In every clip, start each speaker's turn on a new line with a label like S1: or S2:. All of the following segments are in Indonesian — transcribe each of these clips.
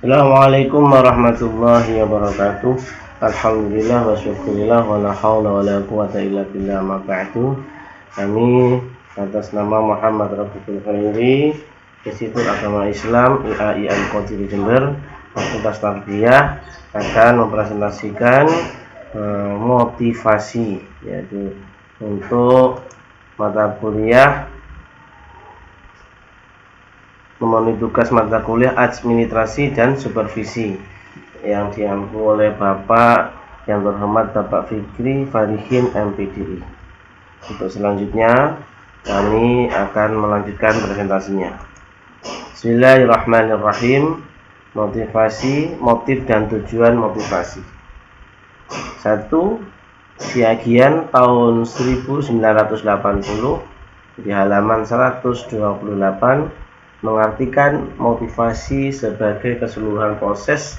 S1: Assalamualaikum warahmatullahi wabarakatuh. Alhamdulillah wa syukurillah wa la hawla wa la quwata illa billah ma ba'du. Kami atas nama Muhammad Rafiqul Khairi, Institut Agama Islam IAI Al-Qadiri Jember, Fakultas Tarbiyah akan mempresentasikan motivasi, yaitu untuk mata kuliah memenuhi tugas mata kuliah administrasi dan supervisi yang diampu oleh Bapak yang terhormat Bapak Fikri Farihin MPDI. Untuk selanjutnya kami akan melanjutkan presentasinya. Bismillahirrahmanirrahim. Motivasi, motif dan tujuan motivasi. 1. Siagian tahun 1980 di halaman 128 mengartikan motivasi sebagai keseluruhan proses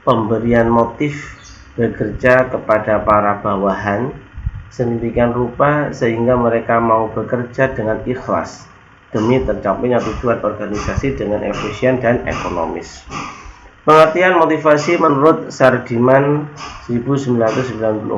S1: pemberian motif bekerja kepada para bawahan sedemikian rupa sehingga mereka mau bekerja dengan ikhlas demi tercapainya tujuan organisasi dengan efisien dan ekonomis. Pengertian motivasi menurut Sardiman 1994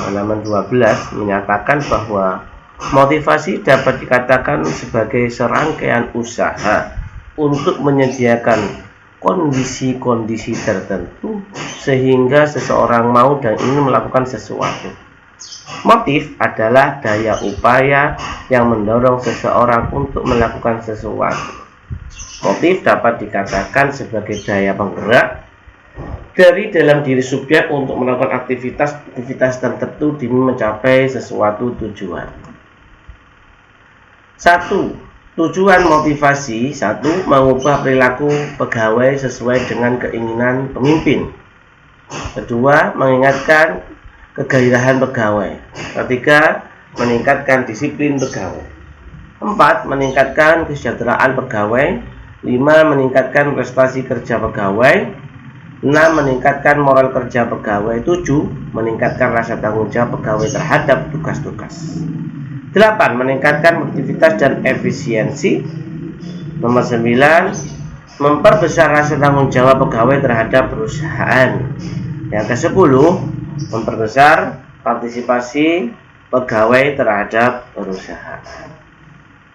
S1: halaman 12 menyatakan bahwa motivasi dapat dikatakan sebagai serangkaian usaha untuk menyediakan kondisi-kondisi tertentu sehingga seseorang mau dan ingin melakukan sesuatu. Motif adalah daya upaya yang mendorong seseorang untuk melakukan sesuatu. Motif dapat dikatakan sebagai daya penggerak dari dalam diri subjek untuk melakukan aktivitas tertentu demi mencapai sesuatu tujuan. 1. Tujuan motivasi. 1. Mengubah perilaku pegawai sesuai dengan keinginan pemimpin. 2. Mengingatkan kegairahan pegawai. 3. Meningkatkan disiplin pegawai. 4. Meningkatkan kesejahteraan pegawai. 5. Meningkatkan prestasi kerja pegawai. 6. Meningkatkan moral kerja pegawai. 7. Meningkatkan rasa tanggung jawab pegawai terhadap tugas-tugas. 8. Meningkatkan produktivitas dan efisiensi. Nomor 9. Memperbesar rasa tanggung jawab pegawai terhadap perusahaan. Yang ke-10. Memperbesar partisipasi pegawai terhadap perusahaan.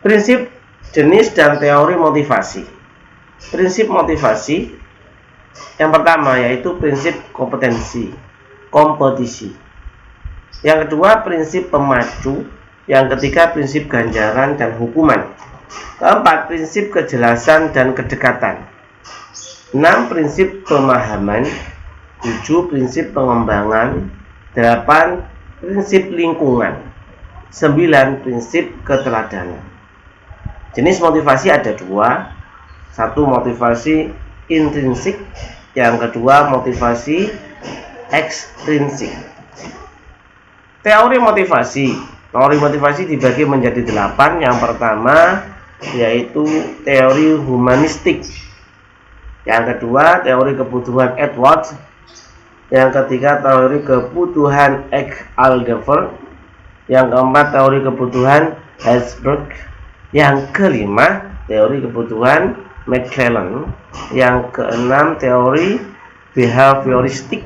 S1: Prinsip, jenis, dan teori motivasi. Prinsip motivasi yang pertama yaitu prinsip kompetisi. Yang kedua prinsip pemacu. Yang ketiga prinsip ganjaran dan hukuman. Keempat prinsip kejelasan dan kedekatan. 6 prinsip pemahaman. 7 prinsip pengembangan. 8 prinsip lingkungan. 9 prinsip keteladanan. Jenis motivasi ada 2. 1 motivasi intrinsik, yang kedua motivasi ekstrinsik. Teori motivasi dibagi menjadi 8. Yang pertama yaitu teori humanistik, yang kedua teori kebutuhan Edwards, yang ketiga teori kebutuhan Aldefer, yang keempat teori kebutuhan Herzberg, yang kelima teori kebutuhan McClellan, yang keenam teori behavioristik,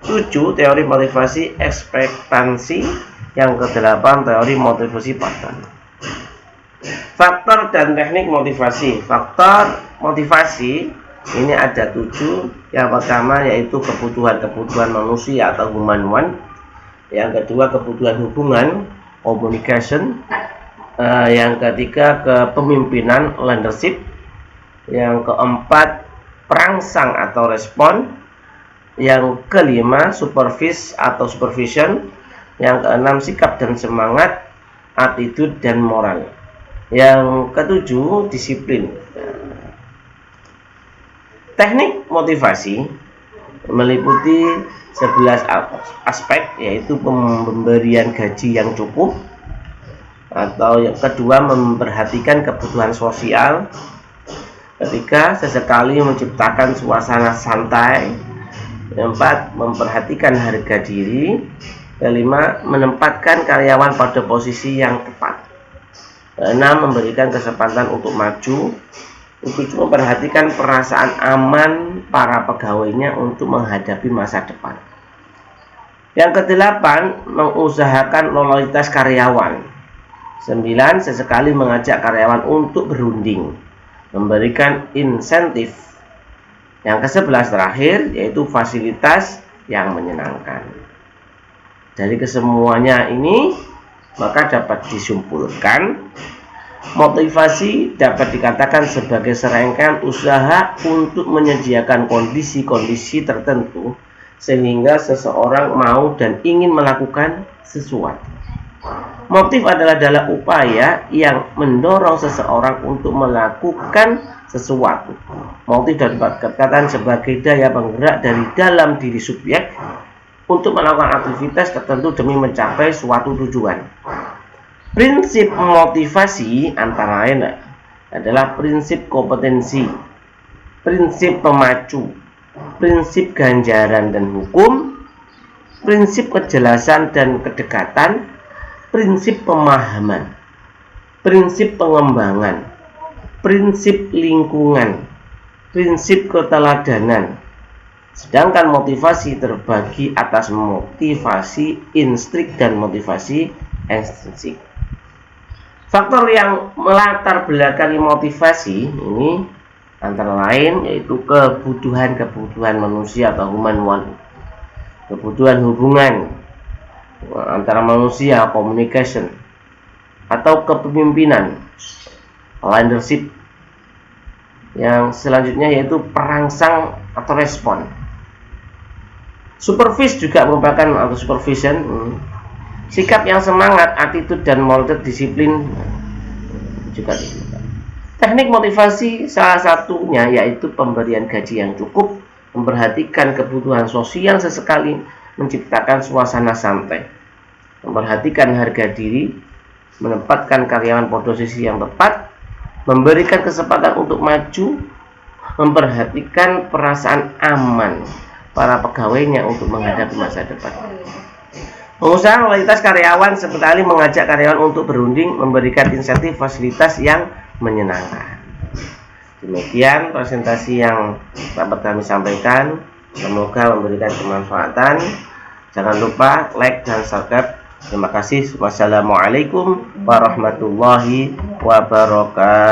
S1: 7 teori motivasi ekspektansi, yang ke-8 teori motivasi pattern. Faktor dan teknik motivasi. Faktor motivasi ini ada 7. Yang pertama yaitu kebutuhan manusia atau human want. Yang kedua kebutuhan hubungan, communication. Yang ketiga kepemimpinan, leadership. Yang keempat perangsang atau respon. Yang kelima supervise atau supervision. Yang keenam sikap dan semangat, attitude dan moral. Yang ketujuh disiplin. Teknik motivasi meliputi 11 aspek, yaitu pemberian gaji yang cukup, atau yang kedua memperhatikan kebutuhan sosial, ketiga sesekali menciptakan suasana santai, keempat memperhatikan harga diri, kelima menempatkan karyawan pada posisi yang tepat, keenam memberikan kesempatan untuk maju, untuk memperhatikan perasaan aman para pegawainya untuk menghadapi masa depan. Yang kedelapan, mengusahakan loyalitas karyawan. 9, sesekali mengajak karyawan untuk berunding, memberikan insentif. Yang ke-11 terakhir, yaitu fasilitas yang menyenangkan. Dari kesemuanya ini, maka dapat disimpulkan, motivasi dapat dikatakan sebagai serangkaian usaha untuk menyediakan kondisi-kondisi tertentu sehingga seseorang mau dan ingin melakukan sesuatu. Motif adalah upaya yang mendorong seseorang untuk melakukan sesuatu. Motif dapat dikatakan sebagai daya penggerak dari dalam diri subjek untuk melakukan aktivitas tertentu demi mencapai suatu tujuan. Prinsip motivasi antara lain adalah prinsip kompetensi, prinsip pemacu, prinsip ganjaran dan hukum, prinsip kejelasan dan kedekatan, prinsip pemahaman, prinsip pengembangan, prinsip lingkungan, prinsip keteladanan. Sedangkan motivasi terbagi atas motivasi instrik dan motivasi ekstrinsik. Faktor yang melatar belakangi motivasi ini antara lain yaitu kebutuhan manusia atau human want, kebutuhan hubungan antara manusia, communication, atau kepemimpinan, leadership. Yang selanjutnya yaitu perangsang atau respon. Supervis juga merupakan atau supervision, sikap yang semangat, attitude dan moral disiplin juga disebutkan. Teknik motivasi salah satunya yaitu pemberian gaji yang cukup, memperhatikan kebutuhan sosial sesekali, menciptakan suasana santai, memperhatikan harga diri, menempatkan karyawan pada posisi yang tepat, memberikan kesempatan untuk maju, memperhatikan perasaan aman para pegawainya untuk menghadapi masa depan. Mengusahakan loyalitas karyawan seperti mengajak karyawan untuk berunding, memberikan insentif fasilitas yang menyenangkan. Demikian presentasi yang dapat kami sampaikan. Semoga memberikan kemanfaatan. Jangan lupa like dan subscribe. Terima kasih. Wassalamualaikum warahmatullahi wabarakatuh.